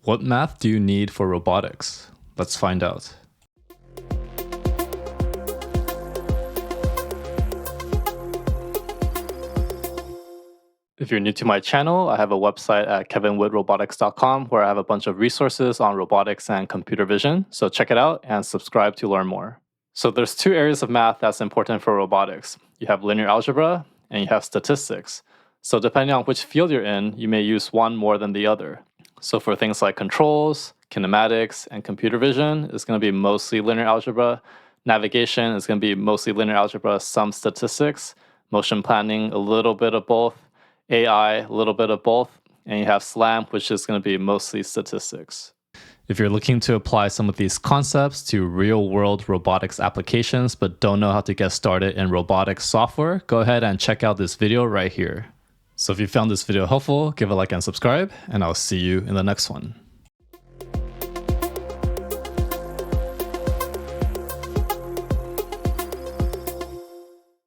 What math do you need for robotics? Let's find out. If you're new to my channel, I have a website at kevinwoodrobotics.com where I have a bunch of resources on robotics and computer vision. So check it out and subscribe to learn more. So there's two areas of math that's important for robotics. You have linear algebra and you have statistics. So depending on which field you're in, you may use one more than the other. So for things like controls, kinematics, and computer vision, it's going to be mostly linear algebra. Navigation is going to be mostly linear algebra, some statistics. Motion planning, a little bit of both. AI, a little bit of both. And you have SLAM, which is going to be mostly statistics. If you're looking to apply some of these concepts to real-world robotics applications but don't know how to get started in robotics software, go ahead and check out this video right here. So if you found this video helpful, give a like and subscribe, and I'll see you in the next one.